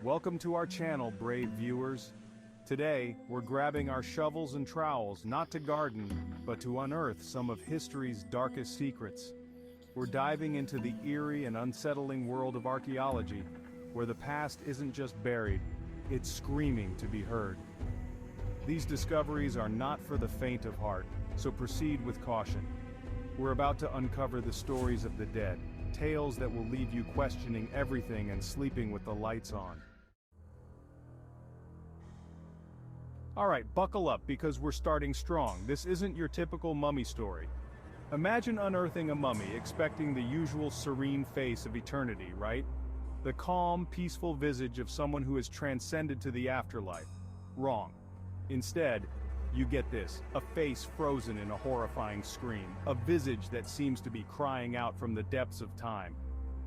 Welcome to our channel, brave viewers. Today, we're grabbing our shovels and trowels not to garden, but to unearth some of history's darkest secrets. We're diving into the eerie and unsettling world of archaeology, where the past isn't just buried, it's screaming to be heard. These discoveries are not for the faint of heart, so proceed with caution. We're about to uncover the stories of the dead, tales that will leave you questioning everything and sleeping with the lights on. Alright, buckle up because we're starting strong. This isn't your typical mummy story. Imagine unearthing a mummy expecting the usual serene face of eternity, right? The calm, peaceful visage of someone who has transcended to the afterlife. Wrong. Instead, you get this, a face frozen in a horrifying scream, a visage that seems to be crying out from the depths of time.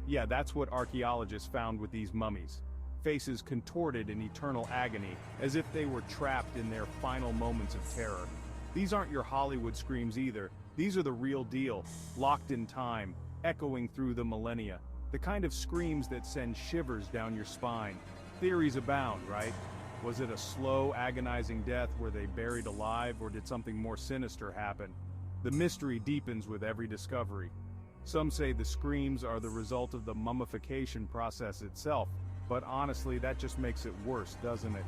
Yeah, that's what archaeologists found with these mummies. Faces contorted in eternal agony, as if they were trapped in their final moments of terror. These aren't your Hollywood screams either, these are the real deal, locked in time, echoing through the millennia. The kind of screams that send shivers down your spine. Theories abound, right? Was it a slow, agonizing death where they buried alive, or did something more sinister happen? The mystery deepens with every discovery. Some say the screams are the result of the mummification process itself, but honestly, that just makes it worse, doesn't it?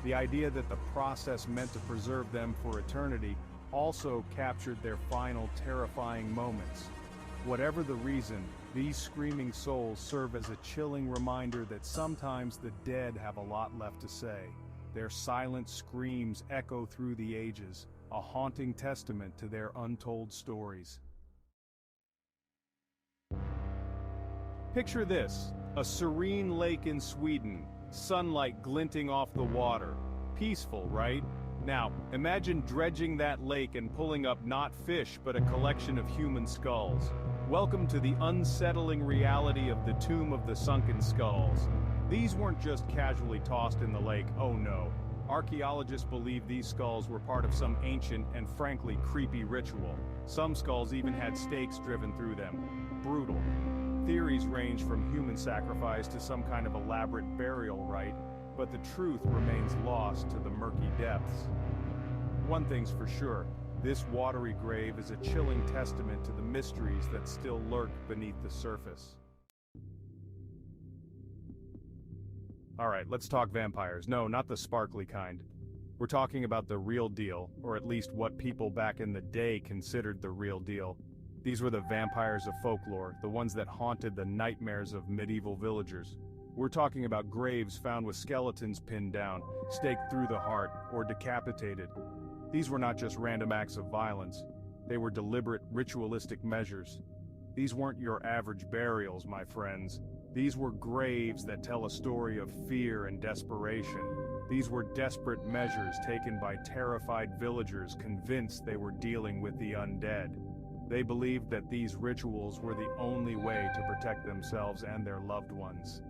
The idea that the process meant to preserve them for eternity also captured their final terrifying moments. Whatever the reason, these screaming souls serve as a chilling reminder that sometimes the dead have a lot left to say. Their silent screams echo through the ages, a haunting testament to their untold stories. Picture this, a serene lake in Sweden, sunlight glinting off the water. Peaceful, right? Now, imagine dredging that lake and pulling up not fish but a collection of human skulls. Welcome to the unsettling reality of the tomb of the sunken skulls. These weren't just casually tossed in the lake, oh no. Archaeologists believe these skulls were part of some ancient and frankly creepy ritual. Some skulls even had stakes driven through them. Brutal. Theories range from human sacrifice to some kind of elaborate burial rite, but the truth remains lost to the murky depths. One thing's for sure, this watery grave is a chilling testament to the mysteries that still lurk beneath the surface. Alright, let's talk vampires. No, not the sparkly kind. We're talking about the real deal, or at least what people back in the day considered the real deal. These were the vampires of folklore, the ones that haunted the nightmares of medieval villagers. We're talking about graves found with skeletons pinned down, staked through the heart, or decapitated. These were not just random acts of violence. They were deliberate, ritualistic measures. These weren't your average burials, my friends. These were graves that tell a story of fear and desperation. These were desperate measures taken by terrified villagers convinced they were dealing with the undead. They believed that these rituals were the only way to protect themselves and their loved ones.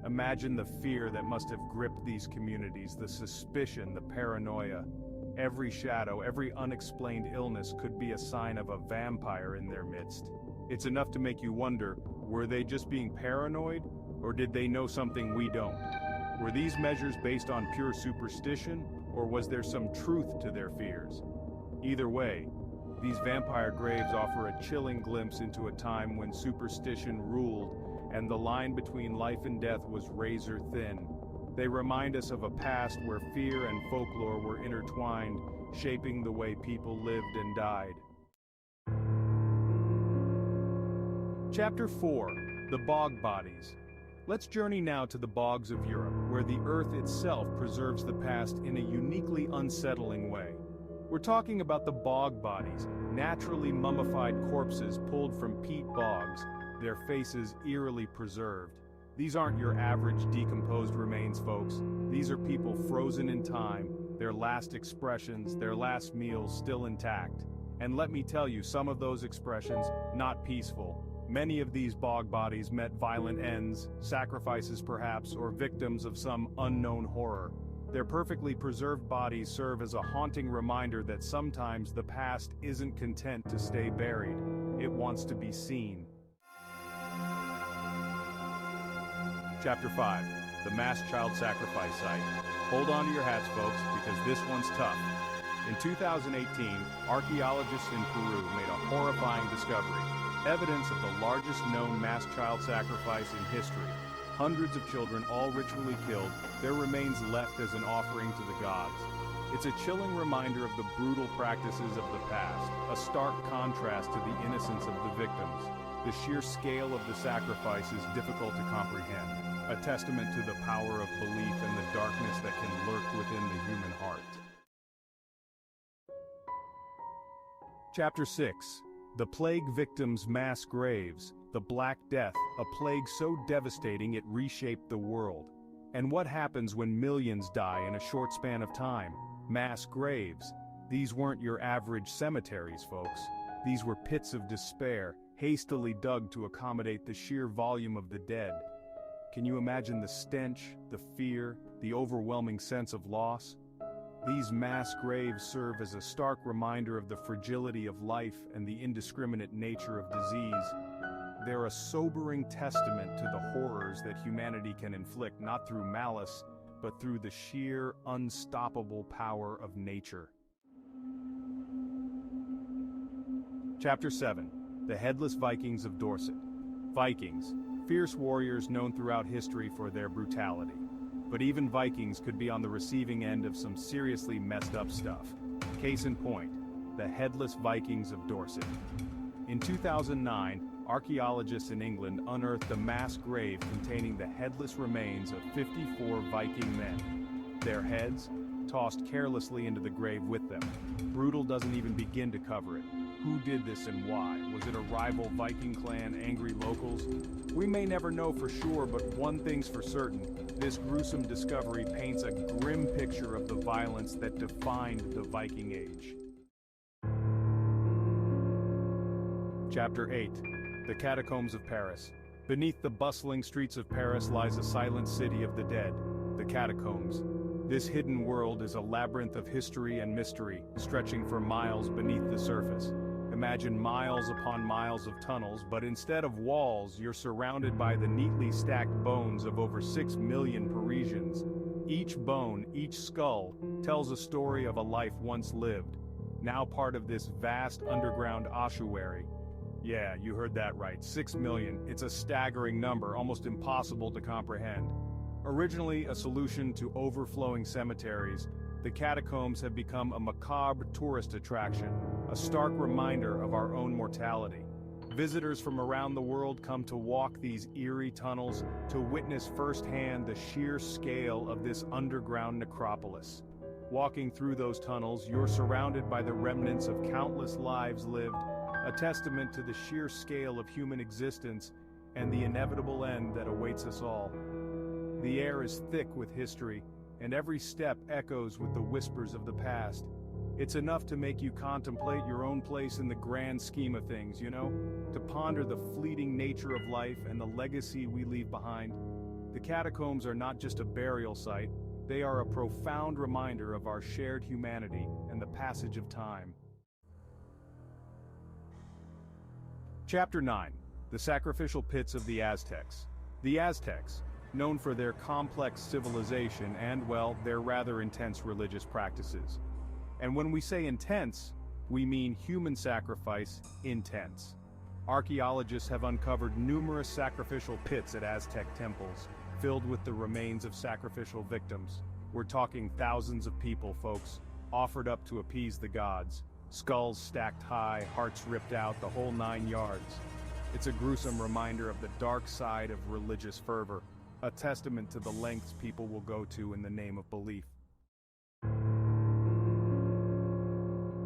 Imagine the fear that must have gripped these communities, the suspicion, the paranoia. Every shadow, every unexplained illness could be a sign of a vampire in their midst. It's enough to make you wonder, were they just being paranoid, or did they know something we don't? Were these measures based on pure superstition, or was there some truth to their fears? Either way, these vampire graves offer a chilling glimpse into a time when superstition ruled and the line between life and death was razor thin. They remind us of a past where fear and folklore were intertwined, shaping the way people lived and died. Chapter 4. The Bog Bodies. Let's journey now to the bogs of Europe, where the earth itself preserves the past in a uniquely unsettling way. We're talking about the bog bodies, naturally mummified corpses pulled from peat bogs, their faces eerily preserved. These aren't your average decomposed remains, folks. These are people frozen in time, their last expressions, their last meals still intact. And let me tell you, some of those expressions, not peaceful. Many of these bog bodies met violent ends, sacrifices perhaps, or victims of some unknown horror. Their perfectly preserved bodies serve as a haunting reminder that sometimes the past isn't content to stay buried. It wants to be seen. Chapter 5. the mass child sacrifice site. Hold on to your hats, folks, because this one's tough. In 2018, archaeologists in Peru made a horrifying discovery, evidence of the largest known mass child sacrifice in history. Hundreds of children, all ritually killed, their remains left as an offering to the gods. It's a chilling reminder of the brutal practices of the past, a stark contrast to the innocence of the victims. The sheer scale of the sacrifice is difficult to comprehend, a testament to the power of belief and the darkness that can lurk within the human heart. Chapter 6. The Plague Victims' Mass Graves, the Black Death, a plague so devastating it reshaped the world. And what happens when millions die in a short span of time? Mass graves. These weren't your average cemeteries, folks. These were pits of despair, hastily dug to accommodate the sheer volume of the dead. Can you imagine the stench, the fear, the overwhelming sense of loss? These mass graves serve as a stark reminder of the fragility of life and the indiscriminate nature of disease. They're a sobering testament to the horrors that humanity can inflict not through malice, but through the sheer, unstoppable power of nature. Chapter 7. The Headless Vikings of Dorset. Vikings, fierce warriors known throughout history for their brutality. But even Vikings could be on the receiving end of some seriously messed up stuff. Case in point, the Headless Vikings of Dorset. In 2009, archaeologists in England unearthed a mass grave containing the headless remains of 54 Viking men. Their heads, tossed carelessly into the grave with them. Brutal doesn't even begin to cover it. Who did this and why? Was it a rival Viking clan, angry locals? We may never know for sure, but one thing's for certain. This gruesome discovery paints a grim picture of the violence that defined the Viking Age. Chapter 8. The Catacombs of Paris. Beneath the bustling streets of Paris lies a silent city of the dead, the catacombs. This hidden world is a labyrinth of history and mystery, stretching for miles beneath the surface. Imagine miles upon miles of tunnels, but instead of walls, you're surrounded by the neatly stacked bones of over 6 million Parisians. Each bone, each skull, tells a story of a life once lived, now part of this vast underground ossuary. Yeah, you heard that right, 6 million. It's a staggering number, almost impossible to comprehend. Originally a solution to overflowing cemeteries, the catacombs have become a macabre tourist attraction, a stark reminder of our own mortality. Visitors from around the world come to walk these eerie tunnels to witness firsthand the sheer scale of this underground necropolis. Walking through those tunnels, you're surrounded by the remnants of countless lives lived, a testament to the sheer scale of human existence and the inevitable end that awaits us all. The air is thick with history, and every step echoes with the whispers of the past. It's enough to make you contemplate your own place in the grand scheme of things, to ponder the fleeting nature of life and the legacy we leave behind. The catacombs are not just a burial site, they are a profound reminder of our shared humanity and the passage of time. Chapter 9. The Sacrificial Pits of the Aztecs. The Aztecs, known for their complex civilization and, well, their rather intense religious practices. And when we say intense, we mean human sacrifice intense. Archaeologists have uncovered numerous sacrificial pits at Aztec temples, filled with the remains of sacrificial victims. We're talking thousands of people, folks, offered up to appease the gods. Skulls stacked high, hearts ripped out, the whole 9 yards. It's a gruesome reminder of the dark side of religious fervor, a testament to the lengths people will go to in the name of belief.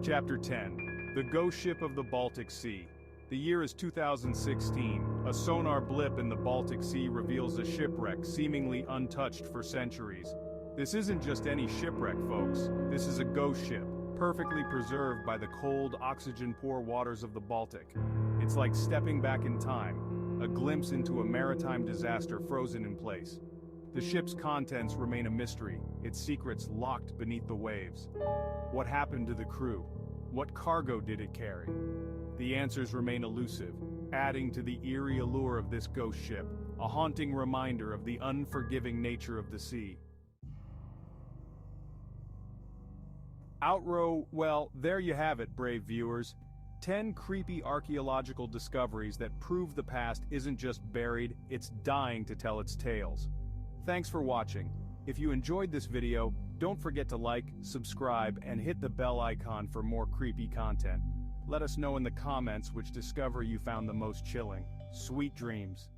Chapter 10. The Ghost Ship of the Baltic Sea. The year is 2016. A sonar blip in the Baltic Sea reveals a shipwreck seemingly untouched for centuries. This isn't just any shipwreck, folks. This is a ghost ship, perfectly preserved by the cold, oxygen-poor waters of the Baltic. It's like stepping back in time, a glimpse into a maritime disaster frozen in place. The ship's contents remain a mystery, its secrets locked beneath the waves. What happened to the crew? What cargo did it carry? The answers remain elusive, adding to the eerie allure of this ghost ship. a haunting reminder of the unforgiving nature of the sea. Outrow, well, there you have it, brave viewers. 10 creepy archaeological discoveries that prove the past isn't just buried, it's dying to tell its tales. Thanks for watching. If you enjoyed this video, don't forget to like, subscribe, and hit the bell icon for more creepy content. Let us know in the comments which discovery you found the most chilling. Sweet dreams.